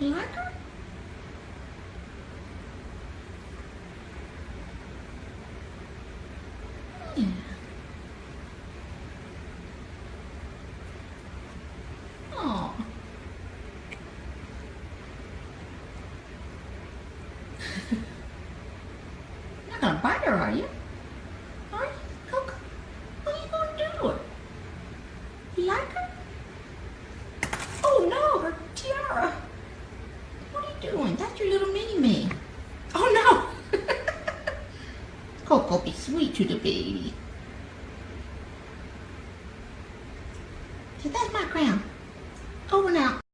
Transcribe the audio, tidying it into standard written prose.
You like her? Yeah. Oh. You're not gonna bite her, are you? Are you? Coco? What are you gonna do to her? You like her? Oh no, her tiara. What are you doing? That's your little mini-me. Oh no! Coco, be sweet to the baby.